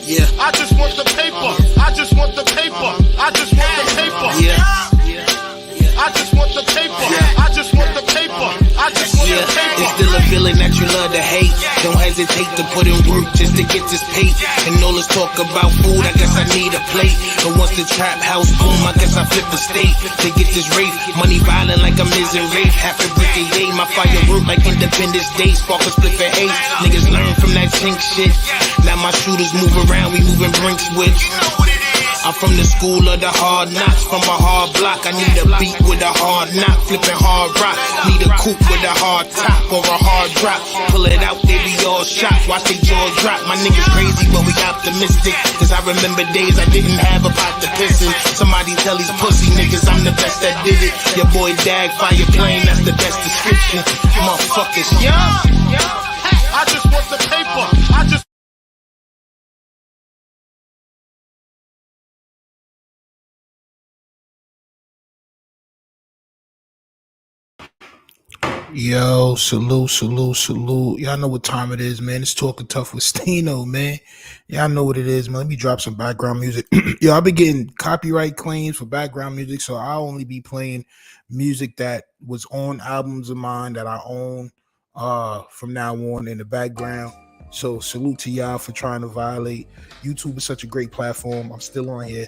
Yeah. I just want the paper. I just want the paper. I just want the paper. Yeah. I just want the paper. I just want the paper. I just want the paper. It's still a feeling that you love to hate. Don't hesitate to put in work just to get this pay. And all this talk about food, I guess I need a plate. But once the trap house boom, I guess I flip the state to get this rate. Money violent like I'm in rape. Half a brick a day, my firework like Independence Day. Spark a split for hate. Niggas learn from that chink shit. Now my shooters move around, we moving brink switch. I'm from the school of the hard knocks, from a hard block. I need a beat with a hard knock, flipping hard rock. Need a coupe with a hard top or a hard drop. Pull it out, they be all shocked, watch they jaws drop. My niggas crazy, but we optimistic. Cause I remember days I didn't have a pot to piss in. Somebody tell these pussy niggas I'm the best that did it. Your boy Dag fire plane, that's the best description. Motherfuckers, yeah. I just want the paper. I just Yo, salute. Y'all know what time it is, man. It's Talking Tough with Stino, man. Y'all know what it is, man. Let me drop some background music. Yo, I've been getting copyright claims for background music, so I'll only be playing music that was on albums of mine that I own from now on in the background. So salute to y'all for trying to violate. YouTube is such a great platform. I'm still on here.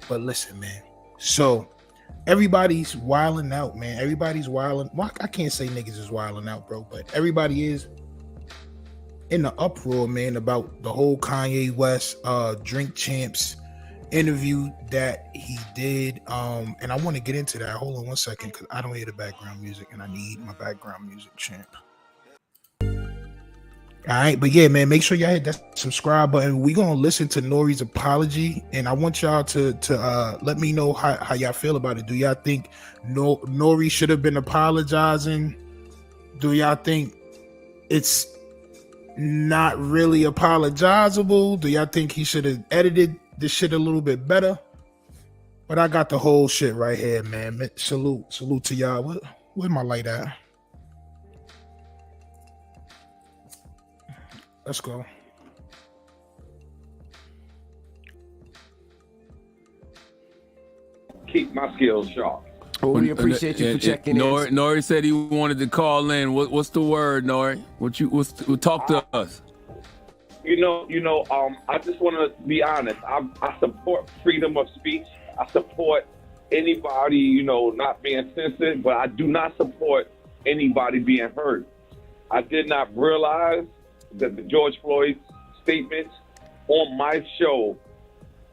But listen, man. So everybody's wilding out, man. Everybody's wilding. Well, I can't say niggas is wilding out, bro, but everybody is in the uproar, man, about the whole Kanye West Drink Champs interview that he did. And I want to get into that. Hold on one second, because I don't hear the background music, and I need my background music, champ. All right, but yeah, man, make sure y'all hit that subscribe button. We're gonna listen to Nore's apology, and I want y'all to let me know how y'all feel about it. Do y'all think Nore should have been apologizing? Do y'all think it's not really apologizable? Do y'all think he should have edited this shit a little bit better? But I got the whole shit right here, man. Salute to y'all. Where's my light at? Let's go. Keep my skills sharp. Well, we appreciate you for checking in. Nore said he wanted to call in. What's the word, Nore? Talk to us. I just want to be honest. I support freedom of speech. I support anybody, not being censored, but I do not support anybody being hurt. I did not realize that the George Floyd statements on my show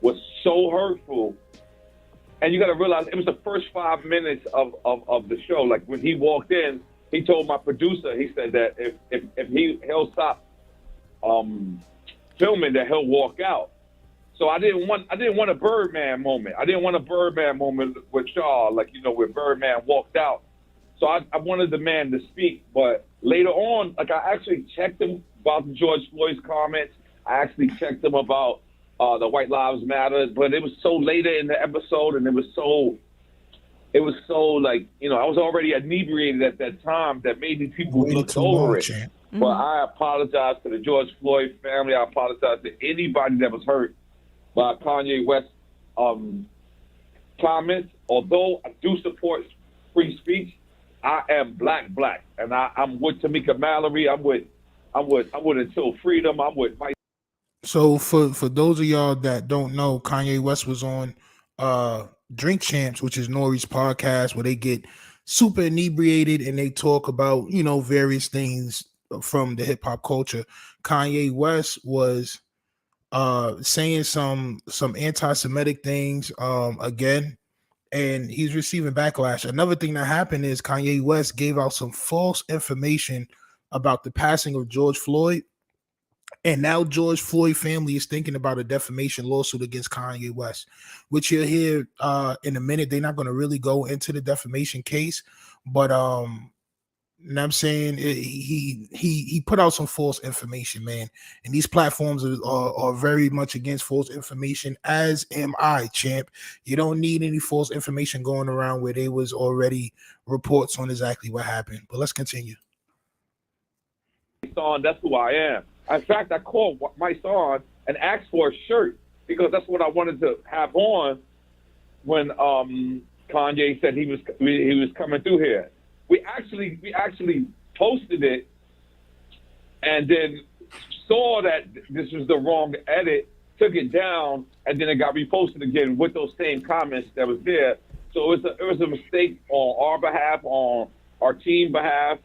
was so hurtful. And you got to realize it was the first 5 minutes of the show. Like when he walked in, he told my producer, he said that if he'll stop filming, that he'll walk out. So I didn't want a Birdman moment. I didn't want a Birdman moment with Shaw, where Birdman walked out. So I wanted the man to speak, but later on, I actually checked him about the George Floyd's comments. I actually checked him about the White Lives Matter, but it was so later in the episode, and I was already inebriated at that time that maybe people looked over it. Mm-hmm. But I apologize to the George Floyd family. I apologize to anybody that was hurt by Kanye West's comments. Although I do support free speech, I am black, and I'm with Tamika Mallory. I'm with Until Freedom. I'm with Mike. So for those of y'all that don't know, Kanye West was on Drink Champs, which is Nore's podcast, where they get super inebriated and they talk about various things from the hip hop culture. Kanye West was saying some anti-Semitic things again. And he's receiving backlash. Another thing that happened is Kanye West gave out some false information about the passing of George Floyd. And now George Floyd family is thinking about a defamation lawsuit against Kanye West, which you'll hear in a minute. They're not going to really go into the defamation case, but I'm saying he put out some false information, man. And these platforms are very much against false information, as am I, champ. You don't need any false information going around where there was already reports on exactly what happened. But let's continue. That's who I am. In fact, I called my son and asked for a shirt because that's what I wanted to have on when Kanye said he was coming through here. We actually posted it and then saw that this was the wrong edit, took it down, and then it got reposted again with those same comments that was there. So it was a mistake on our behalf, on our team behalf,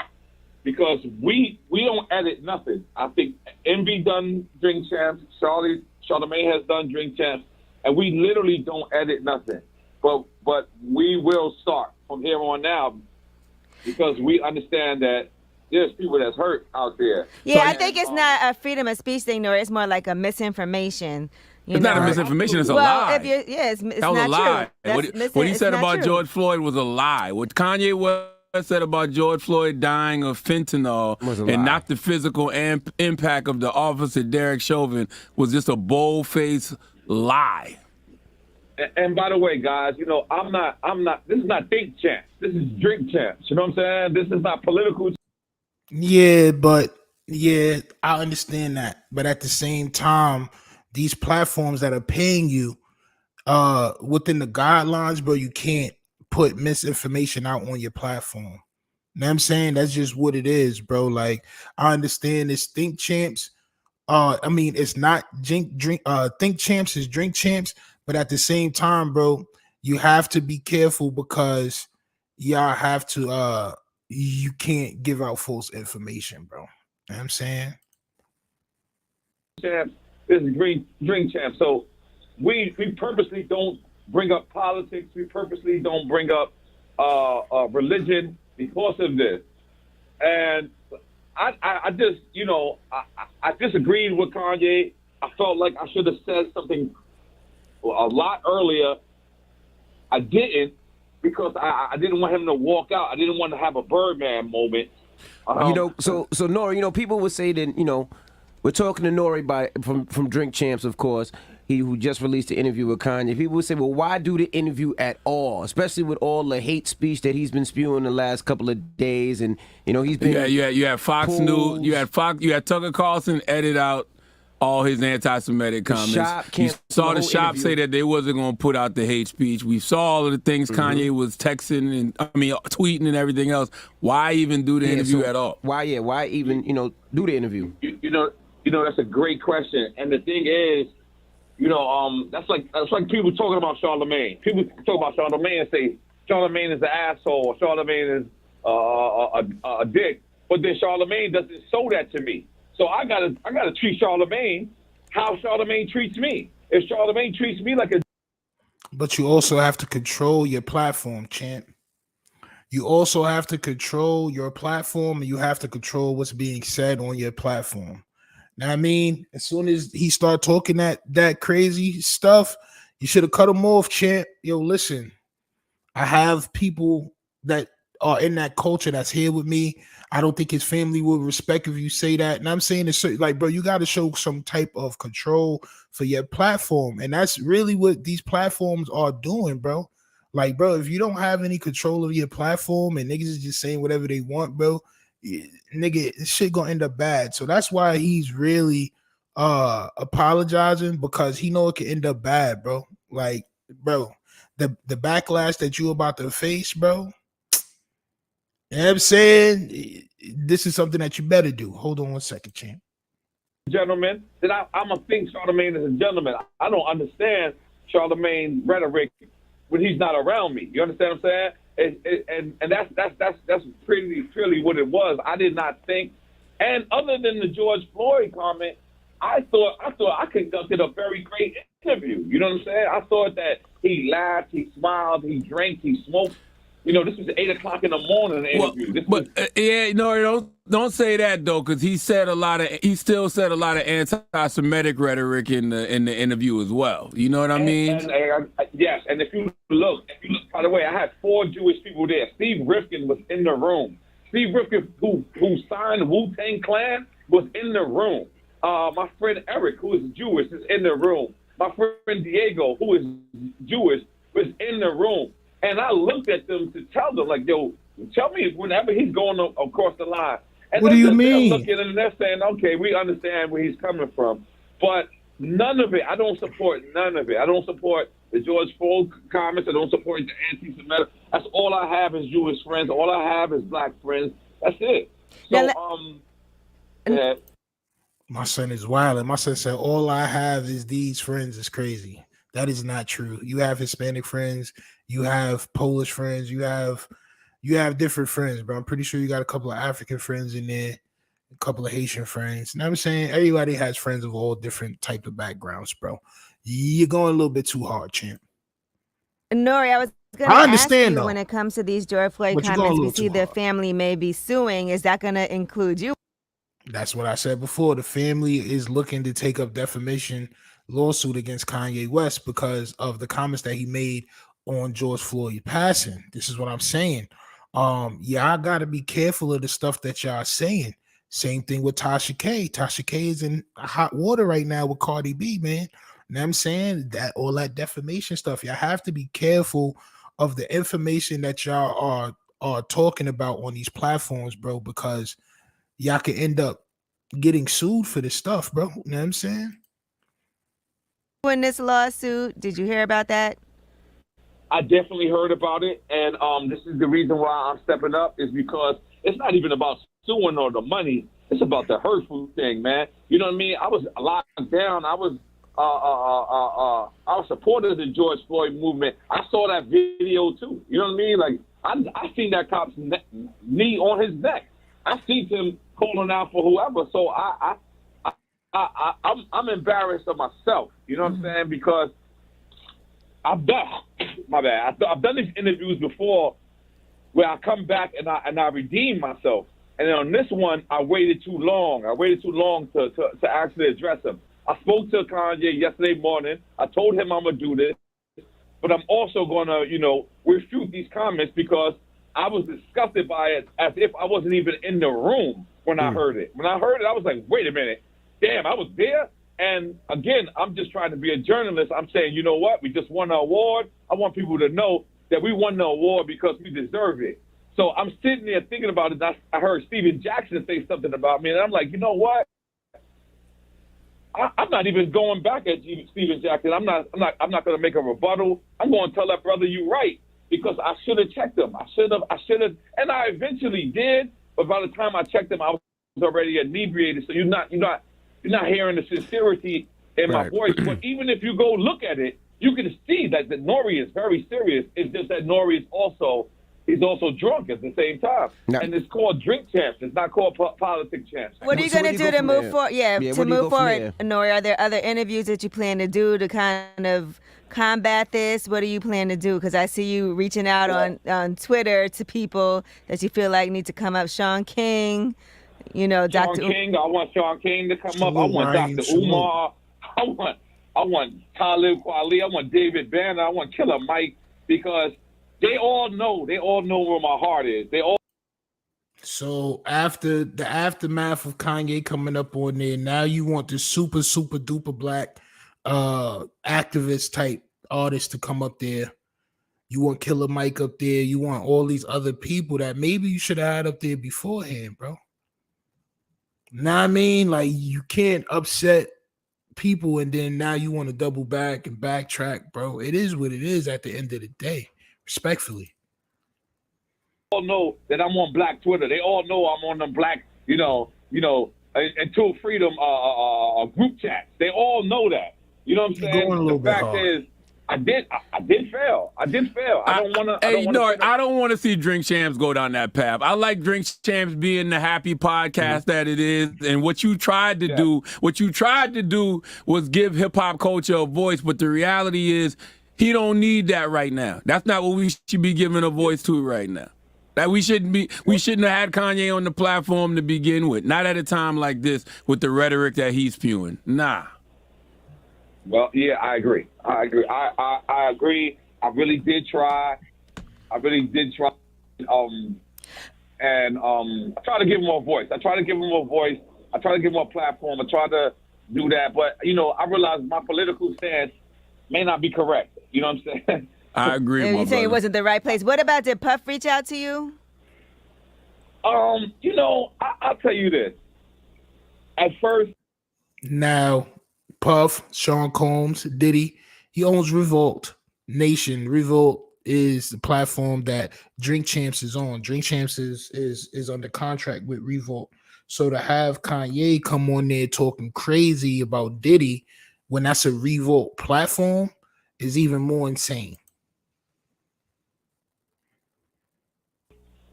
because we don't edit nothing. I think Envy done Drink Champs, Charlamagne has done Drink Champs, and we literally don't edit nothing. But we will start from here on now because we understand that there's people that's hurt out there. Yeah, I think it's not a freedom of speech thing, nor it's more like a misinformation. It's not a misinformation. It's a lie. It's that was not a lie. True. What he said about true. George Floyd was a lie. What Kanye West said about George Floyd dying of fentanyl and not the physical impact of the officer Derek Chauvin was just a bold-faced lie. And by the way, guys, I'm not. This is not Think Champs. This is Drink Champs. You know what I'm saying? This is not political. Yeah, I understand that. But at the same time, these platforms that are paying you, within the guidelines, bro, you can't put misinformation out on your platform. You know what I'm saying? That's just what it is, bro. Like, I understand this Think Champs. I mean, it's not Think Champs is Drink Champs, but at the same time, bro, you have to be careful because y'all have to you can't give out false information, bro. You know what I'm saying? Champs, this is Drink Champs. So we purposely don't bring up politics. We purposely don't bring up religion because of this. And I just, I disagreed with Kanye. I felt like I should have said something a lot earlier. I didn't because I didn't want him to walk out. I didn't want to have a Birdman moment. So Nore, people would say that, we're talking to Nore from Drink Champs, of course. He who just released the interview with Kanye. People would say, well, why do the interview at all? Especially with all the hate speech that he's been spewing the last couple of days, and he's been. You had Fox News. You had Tucker Carlson edit out all his anti-Semitic comments. You saw the shop say that they wasn't going to put out the hate speech. We saw all of the things Kanye was texting and tweeting and everything else. Why even do the interview at all? Why even do the interview? That's a great question, and the thing is. That's like people talking about Charlamagne. People talk about Charlamagne and say Charlamagne is an asshole, Charlamagne is a dick. But then Charlamagne doesn't show that to me. So I gotta treat Charlamagne how Charlamagne treats me. If Charlamagne treats me like a, but you also have to control your platform, champ. You also have to control your platform, and you have to control what's being said on your platform. Now, I mean, as soon as he start talking that crazy stuff, you should have cut him off, champ. Yo, listen, I have people that are in that culture that's here with me. I don't think his family will respect if you say that. And I'm saying it's like, bro, you got to show some type of control for your platform. And that's really what these platforms are doing, bro. Like, bro, if you don't have any control of your platform and niggas is just saying whatever they want, bro, nigga, this shit gonna end up bad. So that's why he's really apologizing, because he know it can end up bad, bro. Like, bro, the backlash that you about to face, bro. You know what I'm saying? This is something that you better do. Hold on one second, champ. Gentlemen, then I'm gonna think Charlamagne is a gentleman. I don't understand Charlamagne rhetoric when he's not around me. You understand what I'm saying? And that's pretty what it was. I did not think, and other than the George Floyd comment, I thought I conducted a very great interview. You know what I'm saying? I thought that he laughed, he smiled, he drank, he smoked. This was 8 o'clock in the morning interview. Don't say that though, because he still said a lot of anti-Semitic rhetoric in the interview as well. You know what I mean? Yes, and if you look, by the way, I had 4 Jewish people there. Steve Rifkin was in the room. Steve Rifkin, who signed Wu-Tang Clan, was in the room. My friend Eric, who is Jewish, is in the room. My friend Diego, who is Jewish, was in the room. And I looked at them to tell them, like, yo, tell me whenever he's going across the line. And what do you mean? They're looking and they're saying, okay, we understand where he's coming from. But None of it. I don't support none of it. I don't support the George Floyd comments. I don't support the anti-Semitic. That's all I have is Jewish friends. All I have is black friends. That's it. So, yeah. My son is wild. And my son said, all I have is these friends is crazy. That is not true. You have Hispanic friends. You have Polish friends. You have different friends, bro. I'm pretty sure you got a couple of African friends in there, a couple of Haitian friends. You know what I'm saying? Everybody has friends of all different type of backgrounds, bro. You're going a little bit too hard, champ. Nore, I was going to ask you, when it comes to these George Floyd comments, we see the family may be suing. Is that going to include you? That's what I said before. The family is looking to take up defamation lawsuit against Kanye West because of the comments that he made on George Floyd passing. This is what I'm saying. Y'all got to be careful of the stuff that y'all saying. Same thing with Tasha K. Tasha K is in hot water right now with Cardi B, man. You know what I'm saying? That all that defamation stuff. Y'all have to be careful of the information that y'all are talking about on these platforms, bro, because y'all can end up getting sued for this stuff, bro. You know what I'm saying? In this lawsuit, did you hear about that? I definitely heard about it, and this is the reason why I'm stepping up is because it's not even about suing or the money. It's about the hurtful thing, man. You know what I mean? I was locked down. I was supporter of the George Floyd movement. I saw that video too. You know what I mean? Like I seen that cop's knee on his neck. I seen him calling out for whoever. So I'm embarrassed of myself. You know what I'm saying? Because I've done these interviews before where I come back and I redeem myself. And then on this one, I waited too long. I waited too long to actually address him. I spoke to Kanye yesterday morning. I told him I'm going to do this. But I'm also going to, refute these comments because I was disgusted by it as if I wasn't even in the room when I heard it. When I heard it, I was like, wait a minute. Damn, I was there. And again, I'm just trying to be a journalist. I'm saying, you know what? We just won an award. I want people to know that we won the award because we deserve it. So I'm sitting there thinking about it. I heard Steven Jackson say something about me, and I'm like, you know what? I'm not even going back at Steven Jackson. I'm not going to make a rebuttal. I'm going to tell that brother you're right because I should have checked him. I should have, and I eventually did. But by the time I checked him, I was already inebriated. So you're not hearing the sincerity in my voice. But even if you go look at it, you can see that Nore is very serious. It's just that Nore is he's also drunk at the same time. No. And it's called Drink Champs. It's not called Politic Champs. What are you going to do to move forward? To move forward, Nore, are there other interviews that you plan to do to kind of combat this? What do you plan to do? Because I see you reaching out on Twitter to people that you feel like need to come up. Sean King, Dr. King. I want Sean King to come up. I want Dr. Umar. I want Talib Kweli. I want David Banner. I want Killer Mike because they all know where my heart is. So after the aftermath of Kanye coming up on there, now you want the super duper black activist type artist to come up there. You want Killer Mike up there. You want all these other people that maybe you should have had up there beforehand, bro. Know what I mean? Like you can't upset people and then now you want to double back and backtrack, bro. It is what it is at the end of the day. Respectfully. They all know that I'm on Black Twitter. They all know I'm on the Black, Until Freedom group chats. They all know that. You know what I'm saying? The fact is, I did fail. I don't want to see Drink Champs go down that path. I like Drink Champs being the happy podcast that it is, and what you tried to do was give hip hop culture a voice. But the reality is, he don't need that right now. That's not what we should be giving a voice to right now. That we shouldn't have had Kanye on the platform to begin with. Not at a time like this with the rhetoric that he's spewing. Nah. Well, yeah, I agree. I agree. I really did try. I tried to give him a voice. I tried to give him a platform. I tried to do that. But, I realized my political stance may not be correct. You know what I'm saying? I agree. And you say it wasn't the right place. What about, did Puff reach out to you? I'll tell you this. At first. Now, Puff, Sean Combs, Diddy. He owns Revolt Nation. Revolt is the platform that Drink Champs is on. Drink Champs is under contract with Revolt. So to have Kanye come on there talking crazy about Diddy when that's a Revolt platform is even more insane.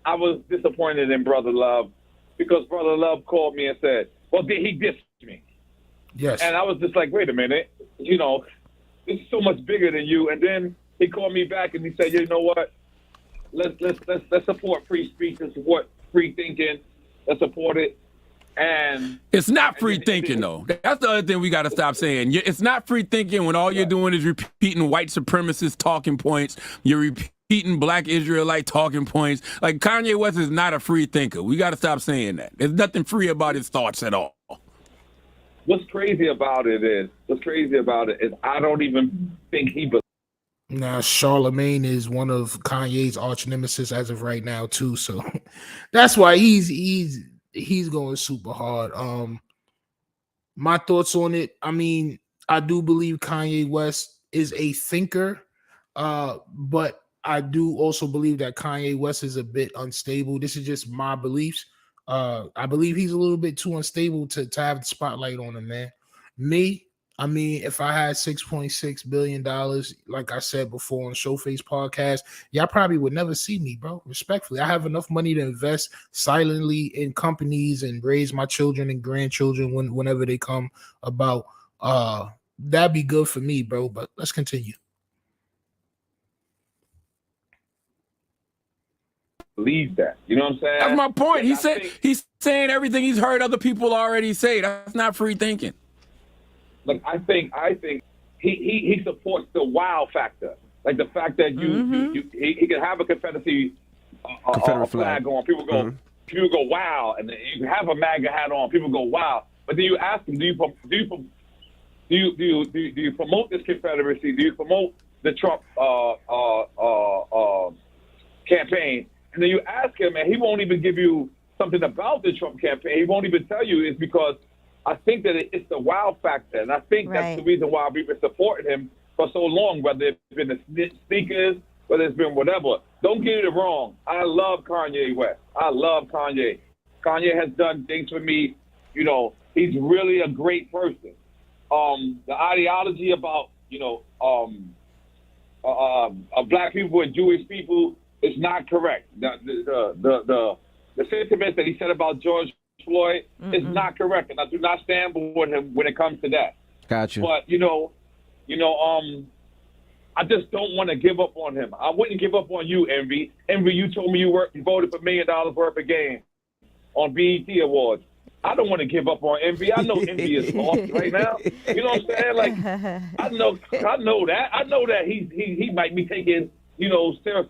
I was disappointed in Brother Love because Brother Love called me and said, well, did he diss me? Yes. And I was just like, wait a minute, you know, this is so much bigger than you. And then he called me back and he said, you know what? Let's support free speech and support free thinking. Let's support it. And it's not free thinking, though. That's the other thing we got to stop saying. It's not free thinking when all you're doing is repeating white supremacist talking points. You're repeating black Israelite talking points. Like, Kanye West is not a free thinker. We got to stop saying that. There's nothing free about his thoughts at all. What's crazy about it is I don't even think he believes. Now, Charlemagne is one of Kanye's arch nemesis as of right now, too. So that's why he's going super hard. My thoughts on it. I mean, I do believe Kanye West is a thinker, but I do also believe that Kanye West is a bit unstable. This is just my beliefs. I believe he's a little bit too unstable to have the spotlight on him, man. I mean, if I had $6.6 billion, like I said before on Showface podcast, y'all probably would never see me, bro. Respectfully, I have enough money to invest silently in companies and raise my children and grandchildren whenever they come about. That'd be good for me, bro. But let's continue. Believe that. You know what I'm saying? That's my point. He's saying everything he's heard other people already say. That's not free thinking. Look, I think he supports the wow factor, like the fact that he can have a Confederacy flag on. People go wow, and then you have a MAGA hat on. People go wow, but then you ask them, do you promote this Confederacy? Do you promote the Trump campaign? And then you ask him, and he won't even give you something about the Trump campaign. He won't even tell you it's because I think that it's the wow factor, and I think that's the reason why we've been supporting him for so long, whether it's been the sneakers, whether it's been whatever. Don't get it wrong. I love Kanye West. I love Kanye. Kanye has done things for me. You know, he's really a great person. The ideology about, black people and Jewish people is not correct. The sentiment that he said about George Floyd is not correct, and I do not stand with him when it comes to that. Gotcha. But I just don't want to give up on him. I wouldn't give up on you, Envy. Envy, you told me you voted for $1 million worth of game on BET Awards. I don't want to give up on Envy. I know Envy is lost right now. You know what I'm saying? Like, I know that. I know that he might be taking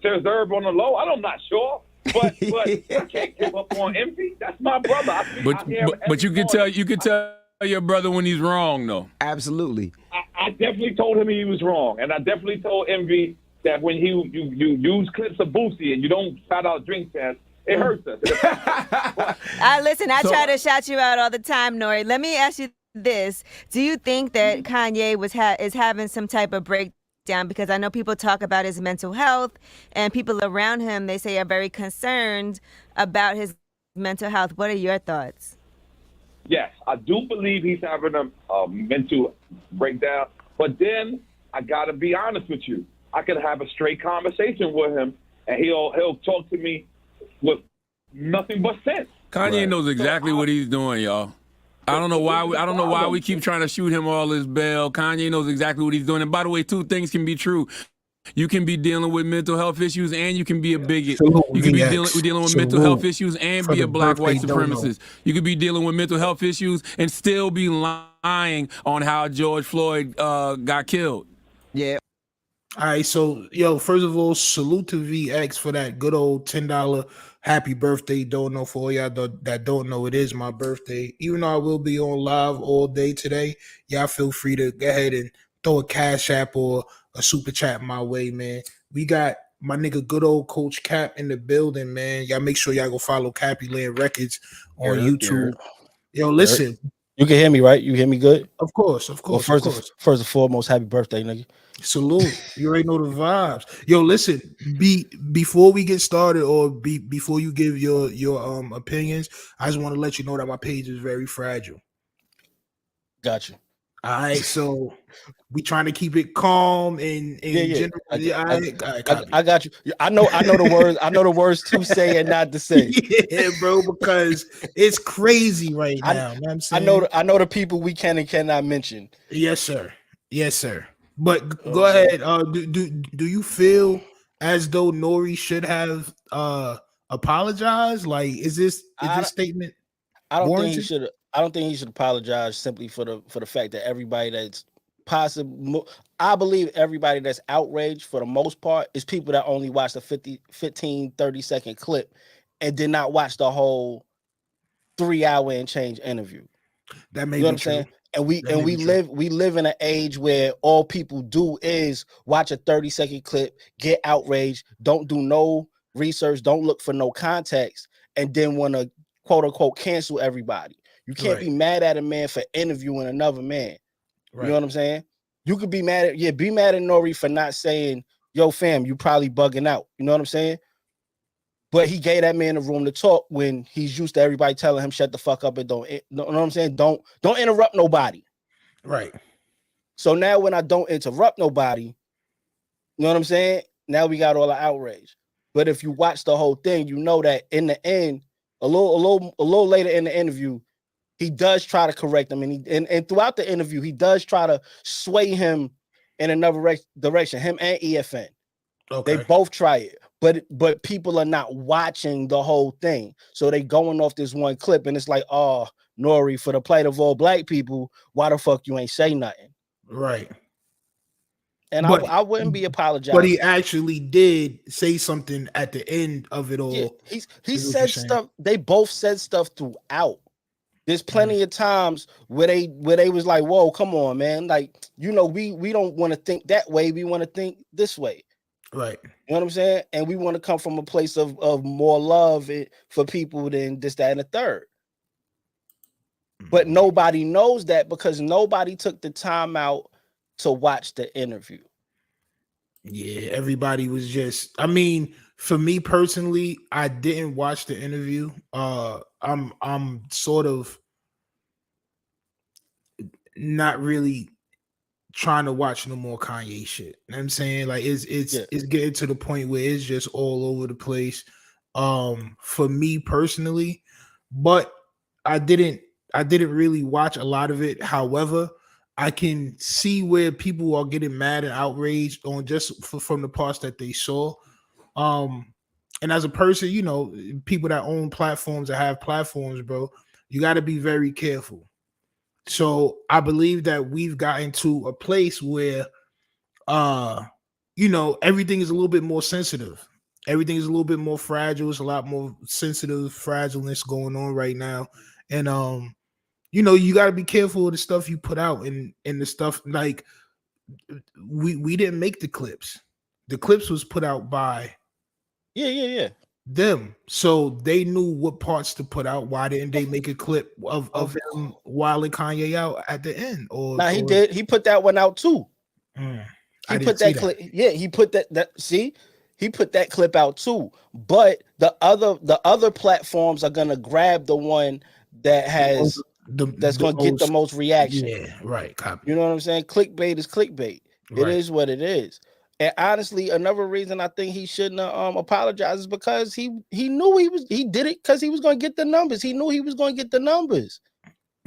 Serve on the low. I'm not sure. But I can't give up on Envy. That's my brother. But you can tell your brother when he's wrong, though. Absolutely. I definitely told him he was wrong, and I definitely told Envy that when you use clips of Boosie and you don't shout out Drink Champs, it hurts us. Listen, I try to shout you out all the time, Nore. Let me ask you this: do you think that Kanye is having some type of breakdown? Because I know people talk about his mental health, and people around him, they say, are very concerned about his mental health. What are your thoughts? Yes, I do believe he's having a mental breakdown. But then I got to be honest with you. I can have a straight conversation with him, and he'll talk to me with nothing but sense. Kanye knows exactly what he's doing, y'all. I don't know why we keep trying to shoot him all this bail. Kanye knows exactly what he's doing. And by the way, two things can be true. You can be dealing with mental health issues and you can be a bigot. You can be dealing with mental health issues and be a black white supremacist. You could be dealing with mental health issues and still be lying on how George Floyd got killed. Yeah. All right, so first of all, salute to VX for that good old $10 happy birthday dono. For all y'all that don't know, it is my birthday. Even though I will be on live all day today, y'all feel free to go ahead and throw a cash app or a super chat my way, man. We got my nigga good old Coach Cap in the building, man. Y'all make sure y'all go follow Cappy Land Records on YouTube. Yo, listen. You can hear me, right? You hear me good? Of course. Well, first and foremost, happy birthday, nigga. Salute. You already know the vibes. Yo, listen, before we get started or before you give your opinions, I just want to let you know that my page is very fragile. Got you. All right, so we trying to keep it calm and general. I got you. I know the words. I know the words to say and not to say. Yeah, bro, because it's crazy right now. You know what I'm saying? I know the people we can and cannot mention. Yes, sir. Yes, sir. But go ahead. Do you feel as though Nore should have apologized? Like, is this statement? I don't think he should. I don't think he should apologize simply for the fact that everybody that's possible. I believe everybody that's outraged for the most part is people that only watched a 15, 30-second clip and did not watch the whole 3-hour and change interview. That may be true. And we live in an age where all people do is watch a 30-second clip, get outraged, don't do no research, don't look for no context, and then want to quote unquote cancel everybody. You can't be mad at a man for interviewing another man. Right. You know what I'm saying? You could be mad at Nore for not saying, yo, fam, you probably bugging out. You know what I'm saying? But he gave that man the room to talk when he's used to everybody telling him shut the fuck up and don't. You know what I'm saying? Don't interrupt nobody. Right. So now when I don't interrupt nobody, you know what I'm saying? Now we got all the outrage. But if you watch the whole thing, you know that in the end, a little later in the interview, he does try to correct him, and throughout the interview, he does try to sway him in another direction. Him and EFN, they both try it, but people are not watching the whole thing, so they going off this one clip, and it's like, oh, Nore, for the plight of all black people, why the fuck you ain't say nothing? Right. And I wouldn't be apologizing. But he actually did say something at the end of it all. Yeah, he said stuff. They both said stuff throughout. There's plenty of times where they was like, whoa, come on, man. Like, you know, we don't want to think that way. We want to think this way. Right. You know what I'm saying? And we want to come from a place of more love for people than this, that, and the third. But nobody knows that because nobody took the time out to watch the interview. Yeah, everybody was just, I mean, for me personally, I didn't watch the interview. I'm sort of not really trying to watch no more Kanye shit. You know what I'm saying? Like it's getting to the point where it's just all over the place. For me personally, but I didn't really watch a lot of it. However, I can see where people are getting mad and outraged on just from the parts that they saw. And as a person, you know, people that own platforms that have platforms, bro, you got to be very careful. So I believe that we've gotten to a place where, you know, everything is a little bit more sensitive. Everything is a little bit more fragile. It's a lot more sensitive fragileness going on right now. And, you know, you got to be careful of the stuff you put out and the stuff like we didn't make the clips. The clips was put out by them, so they knew what parts to put out. Why didn't they make a clip of him wilding Kanye out at the end? He did. He put that one out too. He put that clip. Yeah, he put that. See, he put that clip out too. But the other platforms are gonna grab the one that has that's gonna get the most reaction. Yeah, right. Copy. You know what I'm saying? Clickbait is clickbait. Right. It is what it is. And honestly, another reason I think he shouldn't apologize is because he knew he did it because he was going to get the numbers. He knew he was going to get the numbers.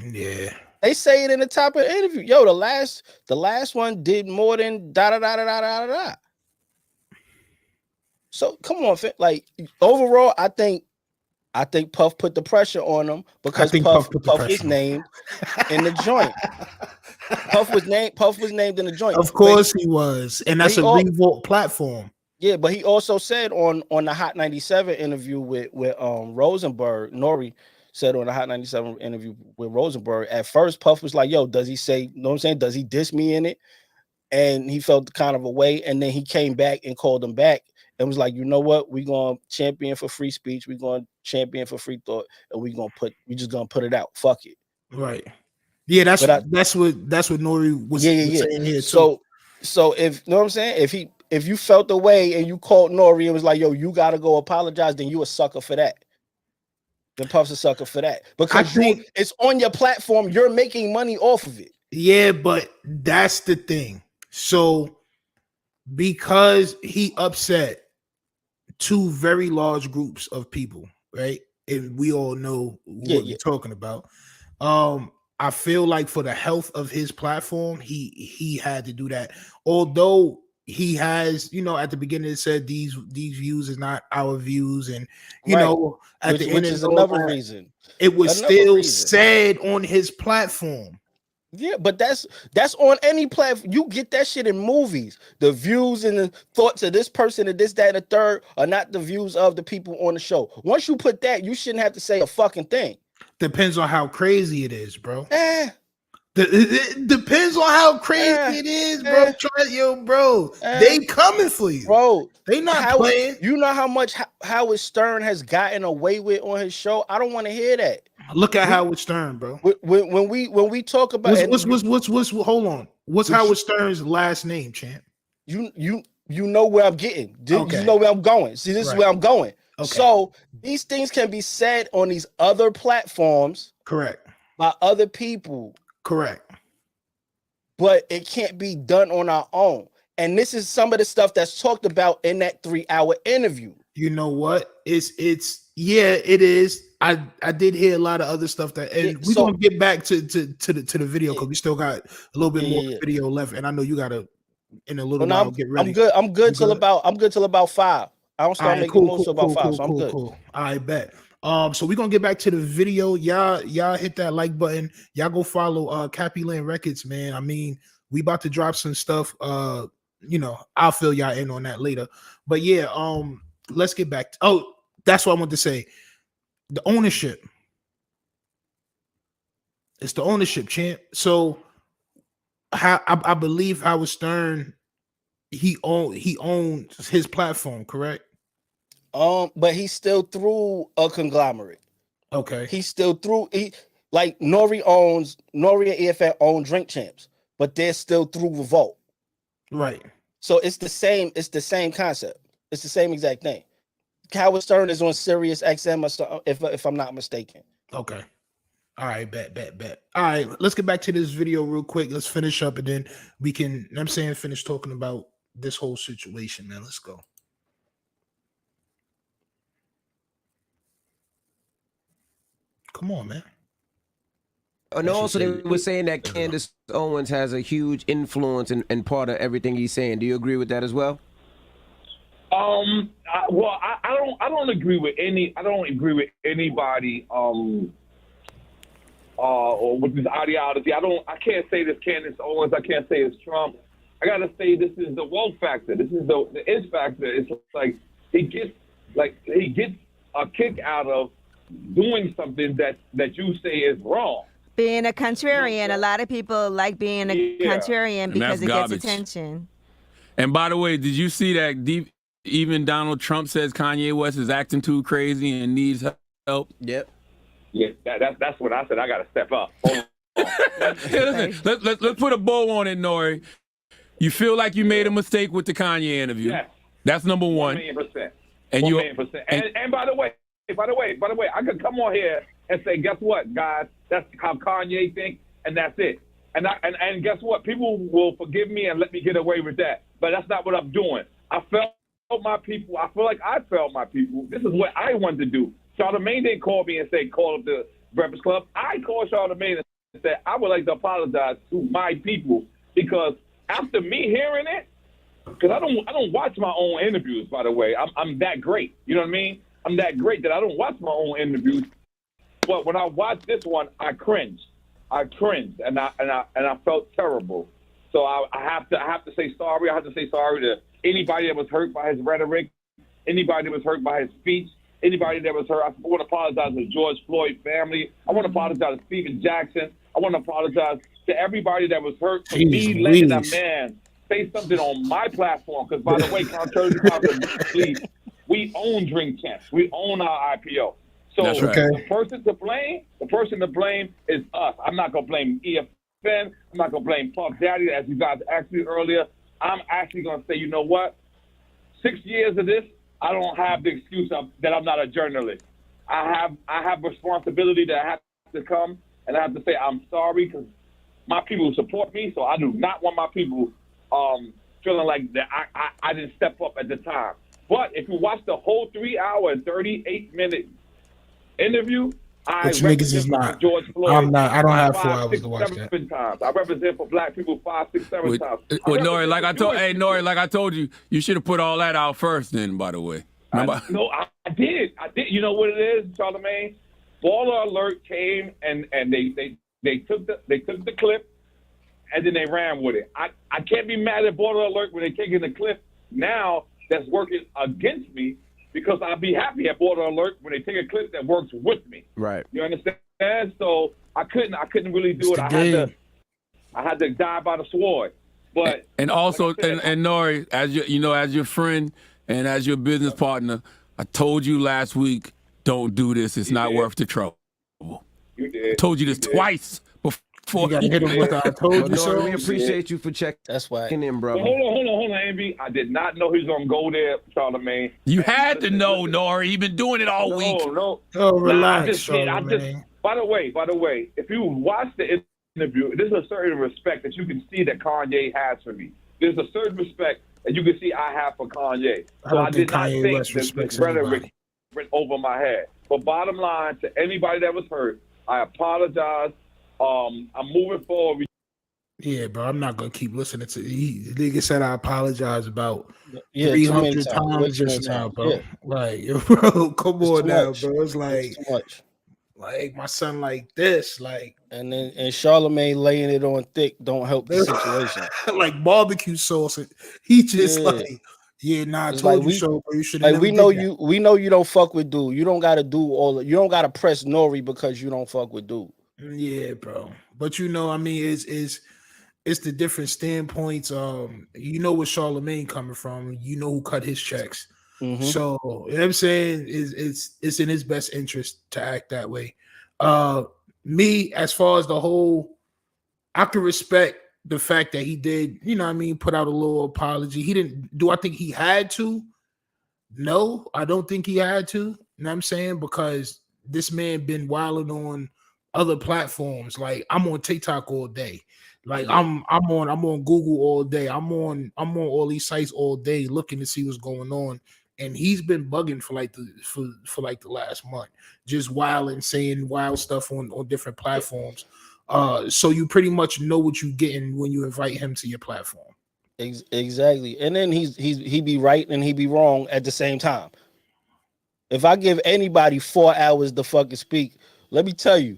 Yeah. They say it in the top of the interview. Yo, the last one did more than da da da da da da da. So come on, like overall, I think Puff put the pressure on him because Puff was named in the joint. Puff was named in the joint. Of course he was, and that's a revolt platform. Yeah, but he also said on the Hot 97 interview with Rosenberg, Nore said on the Hot 97 interview with Rosenberg, at first Puff was like, yo, does he say, you know what I'm saying? Does he diss me in it? And he felt kind of a way, and then he came back and called him back and was like, you know what? We're going to champion for free speech. We're going to champion for free thought, and we're just going to put it out. Fuck it. Right. Yeah, that's what Nore was saying here too. So if you know what I'm saying, if you felt the way and you called Nore and was like, yo, you gotta go apologize, then you a sucker for that. Then Puff's a sucker for that. Because it's on your platform, you're making money off of it. Yeah, but that's the thing. So because he upset two very large groups of people, right? And we all know what we're talking about. I feel like for the health of his platform, he had to do that. Although he has, at the beginning it said these views is not our views, and at the end, which is another reason. It was still said on his platform. Yeah, but that's on any platform. You get that shit in movies. The views and the thoughts of this person and this, that, and the third are not the views of the people on the show. Once you put that, you shouldn't have to say a fucking thing. Depends on how crazy it is, bro. It depends on how crazy it is, bro. Bro. They coming for you, bro. They not playing. You know how much Howard Stern has gotten away with on his show. I don't want to hear that. Look at Howard Stern, bro. When we talk about what's hold on. What's Howard Stern's last name, champ? You know where I'm getting. Okay. You know where I'm going. See, this is where I'm going. Okay. So these things can be said on these other platforms, correct, by other people, correct, but it can't be done on our own. And this is some of the stuff that's talked about in that 3-hour interview. You know what? It is. I did hear a lot of other stuff we're gonna get back to the video because we still got a little bit more video left, and I know you gotta in a little while get ready. I'm good till about 5. I don't start making moves till about 5, so I'm good. Cool. I bet. So we're gonna get back to the video. Y'all hit that like button. Y'all go follow Cappy Land Records, man. I mean, we about to drop some stuff. I'll fill y'all in on that later. But yeah, let's get back. That's what I want to say. The ownership. It's the ownership, champ. So I believe Howard Stern, he owns his platform, correct? But he's still through a conglomerate. Okay. He's still through like Nore and EFN own Drink Champs, but they're still through Revolt. Right. So it's the same concept. It's the same exact thing. Howard Stern is on Sirius XM or something, if I'm not mistaken. Okay. All right, bet. All right, let's get back to this video real quick. Let's finish up and then we can, finish talking about this whole situation, man. Let's go. Come on, man. And also, they were saying that Candace Owens has a huge influence and part of everything he's saying. Do you agree with that as well? I don't agree with anybody or with this ideology. I can't say this Candace Owens. I can't say it's Trump. I gotta say this is the woke factor. This is the it factor. It's like he gets a kick out of doing something that you say is wrong. Being a contrarian. A lot of people like being a contrarian because it gets attention. And by the way, did you see that even Donald Trump says Kanye West is acting too crazy and needs help? Yep. Yeah, that's what I said. I got to step up. Let's put a bow on it, Nore. You feel like you made a mistake with the Kanye interview. Yes. That's number one. 1,000,000%. And 1,000,000%. And by the way, I could come on here and say, guess what, guys? That's how Kanye thinks, and that's it. And guess what? People will forgive me and let me get away with that. But that's not what I'm doing. I felt my people. I feel like I felt my people. This is what I wanted to do. Charlamagne didn't call me and say, call up the Breakfast Club. I called Charlamagne and said, I would like to apologize to my people because after me hearing it, because I don't watch my own interviews, by the way. I'm that great. You know what I mean? I'm that great that I don't watch my own interviews. But when I watched this one, I cringed. And I felt terrible. So I have to say sorry. I have to say sorry to anybody that was hurt by his rhetoric, anybody that was hurt by his speech, anybody that was hurt. I want to apologize to the George Floyd family. I want to apologize to Stephen Jackson. I want to apologize to everybody that was hurt for me letting a man say something on my platform. Because, by the way, contrary to belief, we own Drink Champs. We own our IPO. So That's right. the person to blame is us. I'm not gonna blame EFN. I'm not gonna blame Puff Daddy, as you guys asked me earlier. I'm actually gonna say, you know what? 6 years of this, I don't have the excuse that I'm not a journalist. I have responsibility that I have to come and I have to say I'm sorry because my people support me. So I do not want my people feeling like that I didn't step up at the time. But if you watch the whole 3 hour and 38-minute interview, I represent George Floyd. I'm not. I don't have 4 hours to watch that. Times. I represent for black people 5, 6, 7 times. Well, Nore, like I told you, you should have put all that out first. Then, by the way, no, I did. You know what it is, Charlamagne? Baller Alert came and they took the clip and then they ran with it. I can't be mad at Baller Alert when they're taking the clip now that's working against me, because I'll be happy at Baller Alert when they take a clip that works with me. Right. You understand? So I couldn't really do it. I had to die by the sword. But and also like said, and Nore, as your friend and as your business partner, I told you last week, don't do this. It's not worth the trouble. You did. I told you this twice before. You gotta hit him with the I told you so. We appreciate you for checking. That's why. In, brother. Well, hold on, Envy. I did not know he was gonna go there, Charlamagne. You had to know, Nore. You've been doing it all week. No. Oh, relax, Charlamagne. By the way, if you watch the interview, there's a certain respect that you can see that Kanye has for me. There's a certain respect that you can see I have for Kanye. So I did not think this rhetoric went over my head. But bottom line, to anybody that was hurt, I apologize. I'm moving forward. Yeah, bro, I'm not gonna keep listening to the nigga said I apologize about 300 times just now, bro. Yeah. Like, bro, come on now, bro. It's like too much. Like my son, like this, like, and Charlamagne laying it on thick don't help the situation. Like barbecue sauce, he just like, I told you so, bro. You should have. Like we know you don't fuck with dude. You don't gotta you don't gotta press Nore because you don't fuck with dude. Yeah, bro. But I mean, it's the different standpoints. You know where Charlamagne coming from. You know who cut his checks. Mm-hmm. So you know what I'm saying, it's in his best interest to act that way. Me, as far as the whole, I can respect the fact that he did, put out a little apology. He didn't. Do I think he had to? No, I don't think he had to. You know what I'm saying? Because this man been wilding on other platforms. Like I'm on TikTok all day. Like I'm on Google all day. I'm on all these sites all day looking to see what's going on. And he's been bugging for the last month, just wilding, saying wild stuff on different platforms. So you pretty much know what you're getting when you invite him to your platform. Exactly. And then he be right and he be wrong at the same time. If I give anybody 4 hours to fucking speak, let me tell you,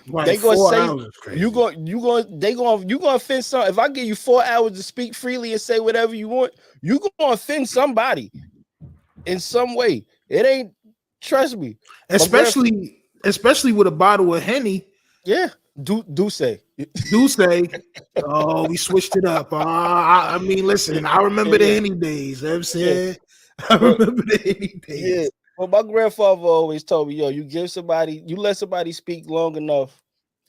right, they gonna say you gonna offend some. If I give you 4 hours to speak freely and say whatever you want, you gonna offend somebody in some way. It ain't, trust me. Especially with a bottle of Henny. Yeah, do say. Oh, we switched it up. I mean, listen, I remember the Henny days. You know what I'm saying, I remember the Henny days. Yeah. Well, my grandfather always told me, you let somebody speak long enough,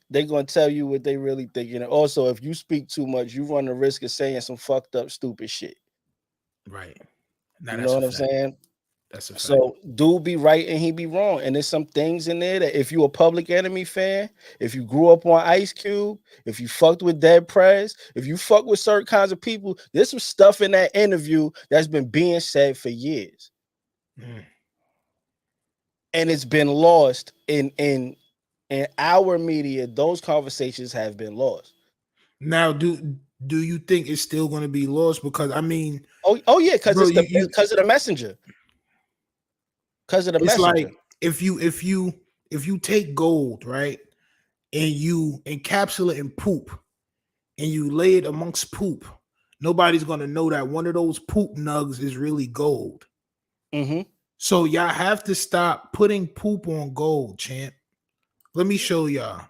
they're gonna tell you what they really think. And also, if you speak too much, you run the risk of saying some fucked up, stupid shit. Right. You know what I'm saying? That's a fact. So dude be right and he be wrong. And there's some things in there that if you a Public Enemy fan, if you grew up on Ice Cube, if you fucked with Dead Prez, if you fuck with certain kinds of people, there's some stuff in that interview that's been being said for years. And it's been lost in our media. Those conversations have been lost. Now, do you think it's still going to be lost? Because I mean, oh yeah, because of the messenger. Because of the messenger. Like if you take gold, right, and you encapsulate in poop, and you lay it amongst poop, nobody's going to know that one of those poop nugs is really gold. Mm-hmm. So y'all have to stop putting poop on gold, champ. Let me show y'all.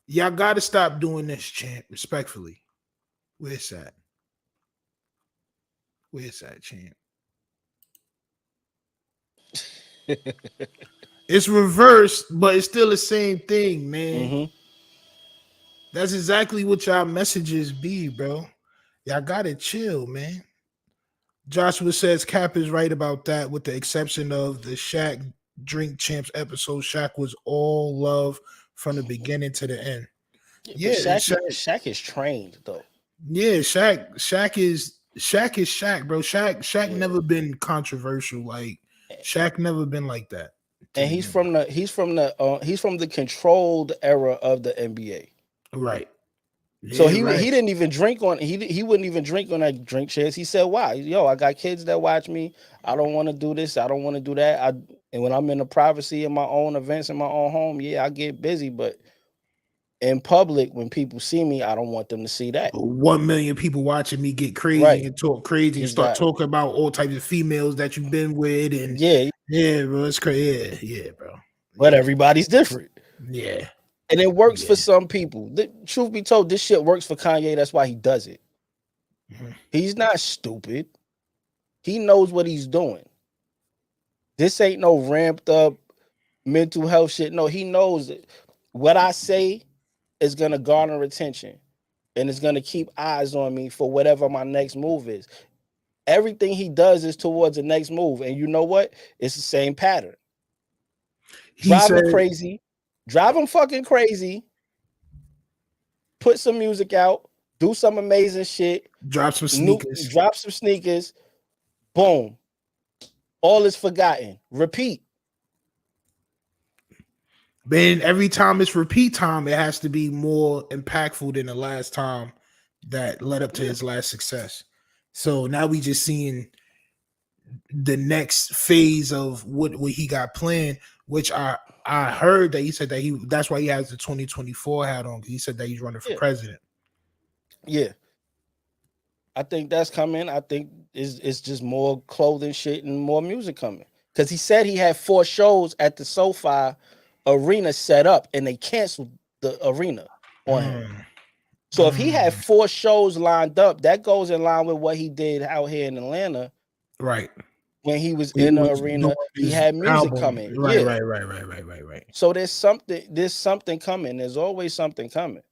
Y'all got to stop doing this, champ, respectfully. Where's that? Where's that, champ? It's reversed, but it's still the same thing, man. Mm-hmm. That's exactly what y'all messages be, bro. Y'all gotta chill, man. Joshua says Cap is right about that, with the exception of the Shaq Drink Champs episode. Shaq was all love from the beginning to the end. Yeah, Shaq is trained though. Yeah, Shaq is Shaq, bro. Shaq never been controversial. Like Shaq never been like that. And he's from the controlled era of the NBA. Right. So he didn't even drink on he wouldn't even drink on that drink chairs. He said, "Why? Yo, I got kids that watch me. I don't want to do this. I don't want to do that. And when I'm in the privacy of my own events in my own home, yeah, I get busy, but in public, when people see me, I don't want them to see that. 1 million people watching me get crazy and talk crazy and start talking about all types of females that you've been with, and bro, it's crazy. Yeah, bro. But everybody's different. Yeah. And it works for some people. Truth be told, this shit works for Kanye. That's why he does it. Mm-hmm. He's not stupid. He knows what he's doing. This ain't no ramped up mental health shit. No, he knows it. What I say is going to garner attention, and it's going to keep eyes on me for whatever my next move is. Everything he does is towards the next move. And you know what? It's the same pattern. Drive him fucking crazy, put some music out, do some amazing shit, drop some sneakers, boom. All is forgotten. Repeat. Man, every time it's repeat time, it has to be more impactful than the last time that led up to his last success. So now we just seeing the next phase of what he got planned, which I heard that he said that that's why he has the 2024 hat on. He said that he's running for president. Yeah. I think that's coming. I think it's just more clothing shit and more music coming. Because he said he had 4 shows at the SoFi Arena set up, and they canceled the arena on him. So if he had 4 shows lined up, that goes in line with what he did out here in Atlanta. Right. When he was in the arena, he had music coming. Right. So there's something coming. There's always something coming.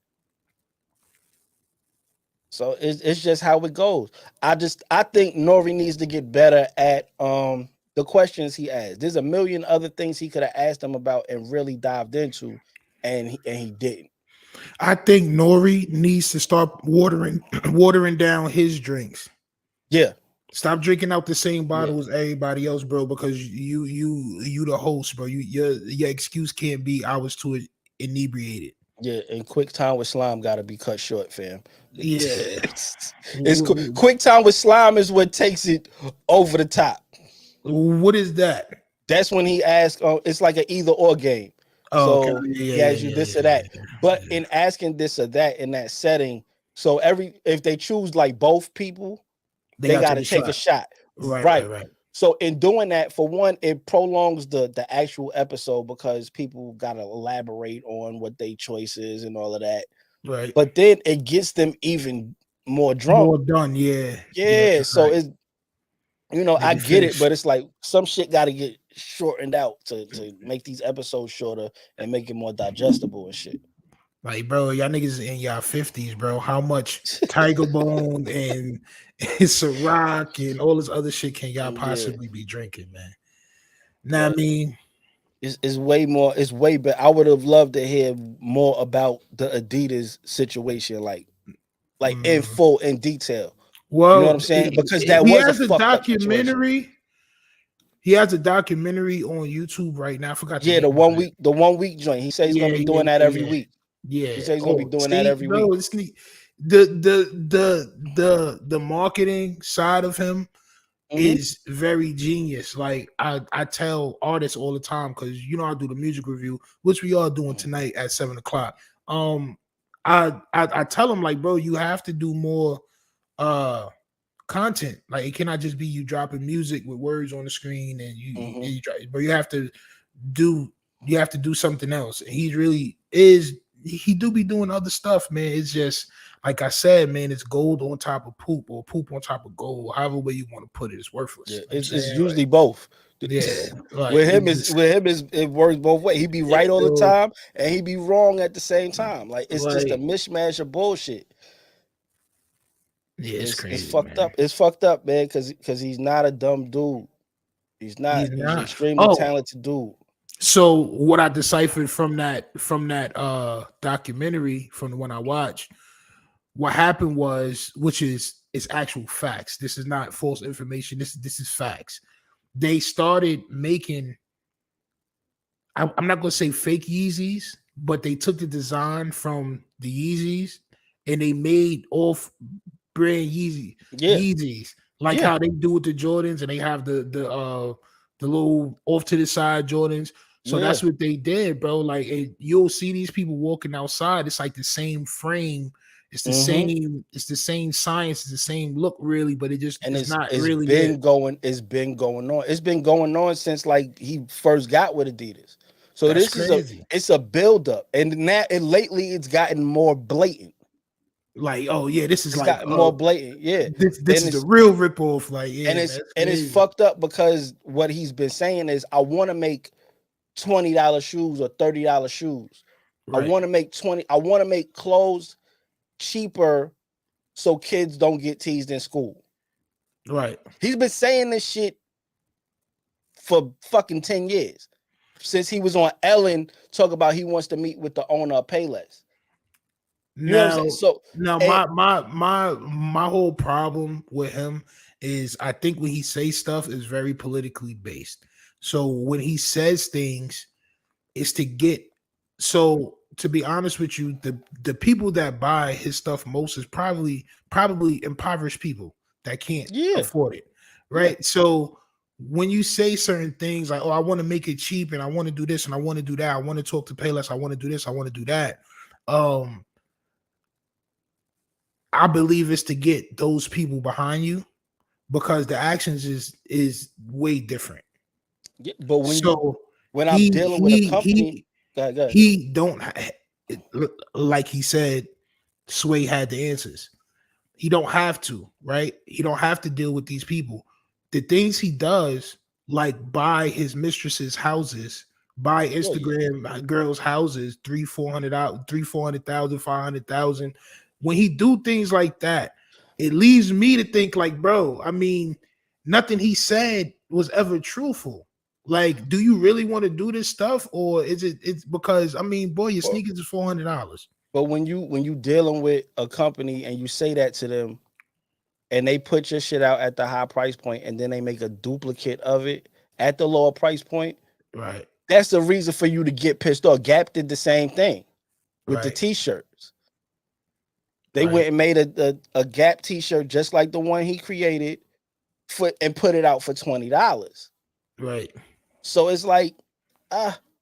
So it's just how it goes. I think Nore needs to get better at the questions he asked. There's a million other things he could have asked him about and really dived into, and he didn't. I think Nore needs to start watering down his drinks. Yeah. Stop drinking out the same bottle as everybody else, bro, because you the host, bro. Your excuse can't be I was too inebriated. Yeah, and quick time with slime got to be cut short, fam. Yeah. It's quick time with slime is what takes it over the top. What is that? That's when he asks, it's like an either or game. Oh, so okay. He asks you this or that. But in asking this or that in that setting, so if they choose like both people, they got to take a shot. Right. So in doing that, for one, it prolongs the actual episode because people got to elaborate on what their choice is and all of that. Right. But then it gets them even more drunk. More done, yeah. Yeah. So it's, I get it, but it's like some shit got to get shortened out to make these episodes shorter and make it more digestible and shit. Like, bro, y'all niggas in y'all 50s, bro. How much Tiger Bone and Ciroc and all this other shit can y'all possibly be drinking, man? Now, I mean, it's way more. It's way better. I would have loved to hear more about the Adidas situation, like in full, in detail. Well, you know what I'm saying? Because that was a documentary. He has a documentary on YouTube right now. I forgot. Yeah, the 1 week joint. He says he's gonna be doing that every week. Yeah, he says he's gonna be doing that every week. The marketing side of him is very genius. Like I tell artists all the time, because I do the music review, which we are doing tonight at 7:00. I tell them, like, bro, you have to do more content. Like, it cannot just be you dropping music with words on the screen and you try, but you have to do something else. And he really is he do be doing other stuff, man. It's just like I said, man. It's gold on top of poop, or poop on top of gold. However way you want to put it, it's worthless. Yeah, it's usually both. Yeah, like, with him it works both ways. He be right all the time, and he be wrong at the same time. Like it's just a mishmash of bullshit. Yeah, it's crazy. It's fucked up. It's fucked up, man. Because he's not a dumb dude. He's not. He's an extremely talented dude. So what I deciphered from that documentary, from the one I watched, what happened was, which is actual facts. This is not false information. This is facts. They started making, I'm not gonna say fake Yeezys, but they took the design from the Yeezys and they made off brand Yeezys, like how they do with the Jordans, and they have the little off to the side Jordans. So that's what they did, bro. Like, you'll see these people walking outside. It's like the same frame. It's the same. It's the same science. It's the same look, really. But it's not really. It's been going on. It's been going on since like he first got with Adidas. So that's this crazy. It's a buildup, and now lately it's gotten more blatant. Like, oh yeah, this is gotten more blatant. Yeah, this is the real ripoff. Like, yeah, and it's fucked up because what he's been saying is, I want to make $20 shoes or $30 shoes. Right. I want to make clothes cheaper so kids don't get teased in school. Right. He's been saying this shit for fucking 10 years. Since he was on Ellen talk about he wants to meet with the owner of Payless. My whole problem with him is, I think when he says stuff is very politically based. So when he says things, it's to get. So to be honest with you, the people that buy his stuff most is probably impoverished people that can't afford it, right? Yeah. So when you say certain things like, "Oh, I want to make it cheap, and I want to do this, and I want to do that, I want to talk to Payless, I want to do this, I want to do that," I believe it's to get those people behind you, because the actions is way different. Yeah, but when I'm dealing with a company, he don't, like he said, Sway had the answers. He don't have to, right? He don't have to deal with these people. The things he does, like buy his mistresses' houses, buy Instagram girls' houses, $300,000, 500,000. When he do things like that, it leaves me to think like, bro, I mean, nothing he said was ever truthful. Like, do you really want to do this stuff, or it's because, I mean, boy, your sneakers is $400. But when you dealing with a company and you say that to them, and they put your shit out at the high price point, and then they make a duplicate of it at the lower price point, right? That's the reason for you to get pissed off. Gap did the same thing with the t-shirts. They went and made a Gap t-shirt just like the one he created and put it out for $20. Right. So it's like,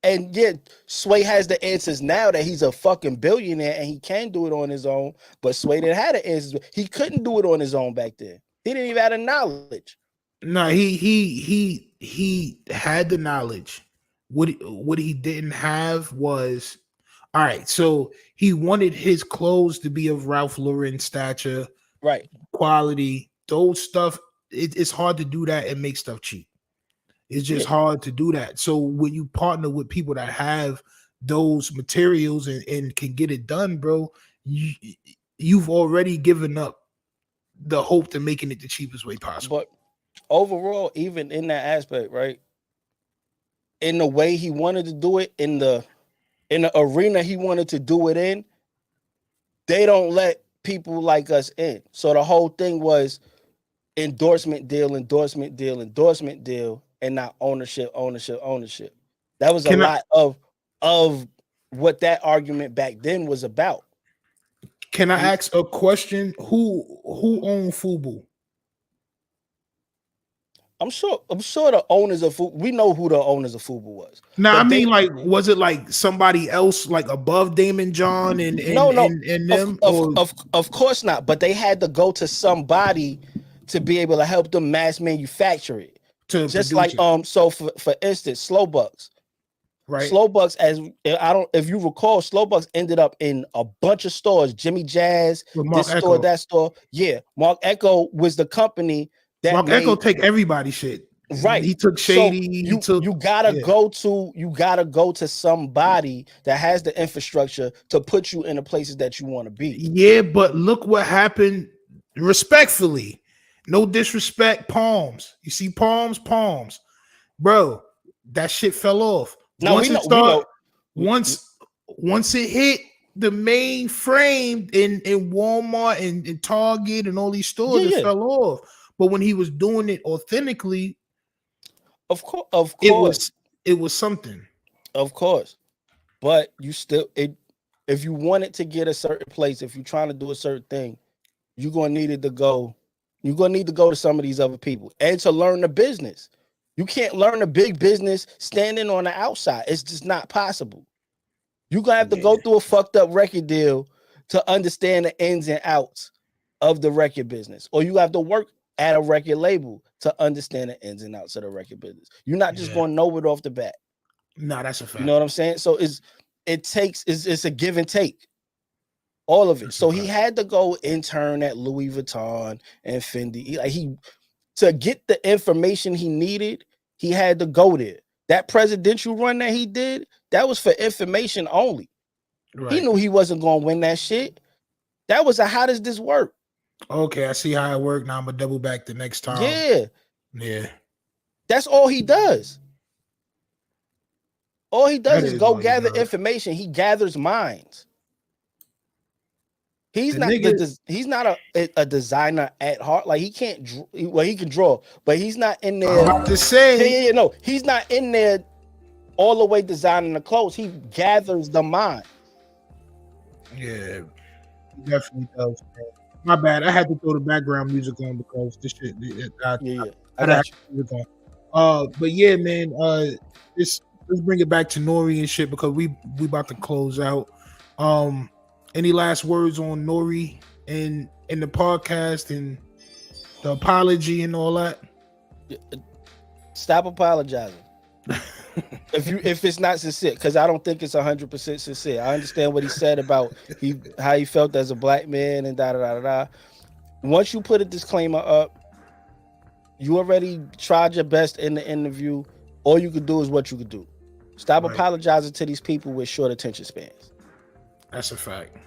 and yet Sway has the answers now that he's a fucking billionaire and he can do it on his own. But Sway didn't have the answers. He couldn't do it on his own back then. He didn't even have the knowledge. No, he had the knowledge. What he didn't have was, all right, so he wanted his clothes to be of Ralph Lauren stature, right? Quality, those stuff. It's hard to do that and make stuff cheap. It's just hard to do that. So when you partner with people that have those materials and can get it done, bro, you've already given up the hope to making it the cheapest way possible. But overall, even in that aspect, right? In the way he wanted to do it, in the arena he wanted to do it in, they don't let people like us in. So the whole thing was endorsement deal, and not ownership. That was a lot of what that argument back then was about. Can I ask a question? Who owned FUBU? I'm sure the owners of FUBU, we know who the owners of FUBU was. No, I mean, like, was it like somebody else, like above Damon John and them? Of course not. But they had to go to somebody to be able to help them mass manufacture it. Just like so for instance, Slow Bucks. Right. Slow Bucks, if you recall, Slow Bucks ended up in a bunch of stores, Jimmy Jazz, this Echo. store, that store. Yeah, Mark Echo was the company that Mark Echo take everybody shit. Right. He took Shady. So you gotta go to somebody that has the infrastructure to put you in the places that you want to be. Yeah, but look what happened. Respectfully, no disrespect. Palms. You see palms, bro. That shit fell off. Now once it hit the main frame in Walmart and Target and all these stores, it fell off. But when he was doing it authentically, of course, it was something. Of course, but you still if you wanted to get a certain place, if you're trying to do a certain thing, you're gonna need to go. You're gonna need to go to some of these other people and to learn the business. You can't learn a big business standing on the outside. It's just not possible. You're gonna have to go through a fucked up record deal to understand the ins and outs of the record business, or you have to work at a record label to understand the ins and outs of the record business. You're not just going to know it off the bat. No, that's a fact. You know what I'm saying? So it's a give and take. All of it. So he had to go intern at Louis Vuitton and Fendi. To get the information he needed, he had to go there. That presidential run that he did, that was for information only. Right. He knew he wasn't going to win that shit. That was how does this work? Okay, I see how it worked. Now I'm gonna double back the next time. Yeah. That's all he does. All he does is go gather information. He gathers minds. He's not a designer at heart. Like he can't. Well, he can draw, but he's not in there. I'm just saying. No, he's not in there all the way designing the clothes. He gathers the mind. Yeah, he definitely does. Man. My bad. I had to throw the background music on because this shit. I got you. But yeah, man. Let's bring it back to Nore and shit because we about to close out. Any last words on Nore and the podcast and the apology and all that? Stop apologizing. if it's not sincere, because I don't think it's 100% sincere. I understand what he said about how he felt as a black man and da da da da. Once you put a disclaimer up, you already tried your best in the interview. All you could do is what you could do. Stop apologizing to these people with short attention spans. That's a fact.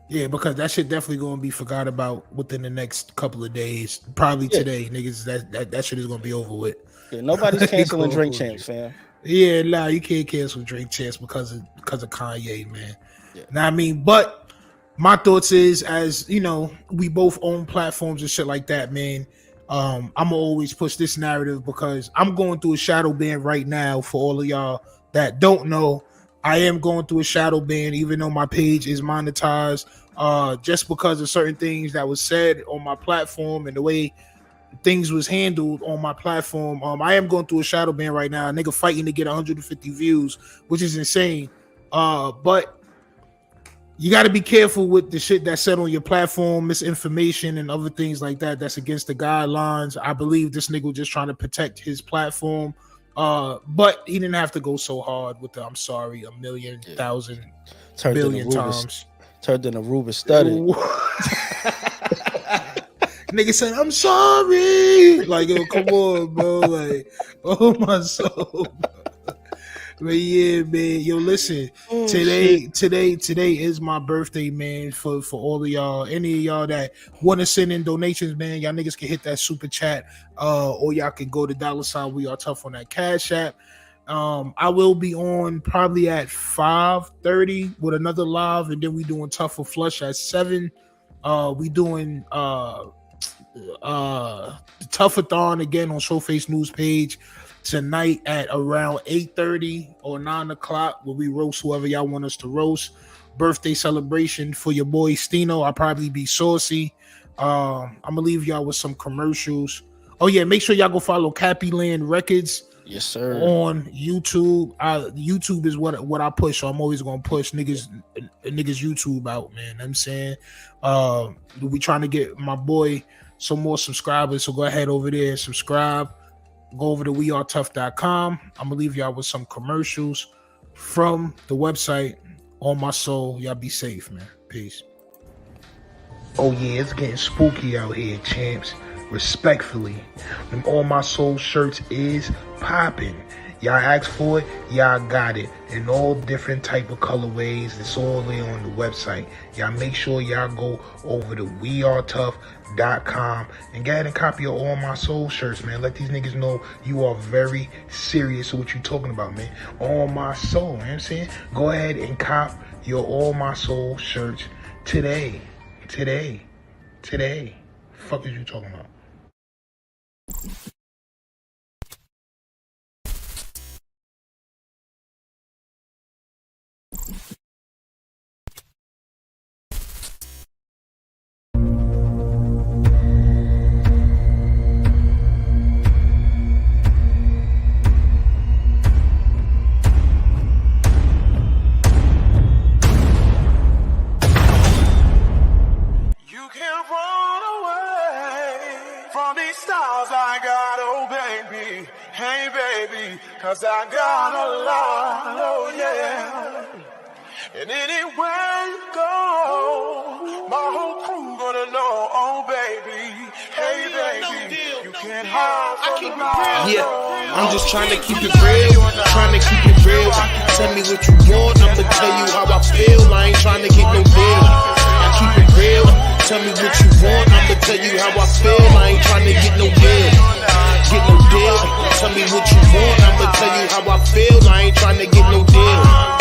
Yeah, because that shit definitely gonna be forgot about within the next couple of days. Probably today, niggas. That shit is gonna be over with. Yeah, nobody's canceling Drink Champs, fam. Yeah, nah, you can't cancel Drink Champs because of Kanye, man. Yeah. Now I mean, but my thoughts is, as you know, we both own platforms and shit like that, man. I'm gonna always push this narrative because I'm going through a shadow ban right now. For all of y'all that don't know, I am going through a shadow ban, even though my page is monetized. Just because of certain things that was said on my platform and the way things was handled on my platform. I am going through a shadow ban right now. A nigga fighting to get 150 views, which is insane. But you got to be careful with the shit that's said on your platform, misinformation and other things like that. That's against the guidelines. I believe this nigga was just trying to protect his platform. But he didn't have to go so hard with the I'm sorry 1,000,000 billion times. Turned into Ruben Studdard. Nigga said, I'm sorry. Like, yo, come on, bro. Like, oh my soul. But yeah, man. Yo, listen. Today is my birthday, man. For all of y'all, any of y'all that want to send in donations, man, y'all niggas can hit that super chat, or y'all can go to $ We Are Tough on that Cash App. I will be on probably at 5:30 with another live, and then we doing Tough or Flush at 7. We doing the Toughathon again on Showface News page tonight at around 8:30 or 9 o'clock, where we roast whoever y'all want us to roast. Birthday celebration for your boy Stino. I'll probably be saucy. I'm gonna leave y'all with some commercials. Oh yeah, make sure y'all go follow Cappyland Records. Yes, sir. On YouTube. YouTube is what I push. So I'm always gonna push niggas YouTube out, man. I'm saying we trying to get my boy some more subscribers. So go ahead over there and subscribe. go over to wearetough.com. I'm gonna leave y'all with some commercials from the website. On my soul, y'all be safe, man. Peace. Oh yeah, it's getting spooky out here, champs. Respectfully, them All My Soul shirts is popping. Y'all asked for it, y'all got it. In all different type of colorways. It's all there on the website. Y'all make sure y'all go over to wearetough.com and go ahead and copy your All My Soul shirts, man. Let these niggas know you are very serious with what you talking about, man. All My Soul, you know what I'm saying? Go ahead and cop your All My Soul shirts today. Fuck is you talking about? Cause I got a lot, oh yeah. And anywhere you go, my whole crew gonna know, oh baby, hey baby, you can't hide from the light. Yeah, I'm just trying to keep it real, Tell me what you want, I'ma tell you how I feel. I ain't trying to get no deal. I keep it real. Tell me what you want, I'ma tell you how I feel. I ain't trying to get no deal. Tell me what you want, I'ma tell you how I feel. I ain't trying to get no deal.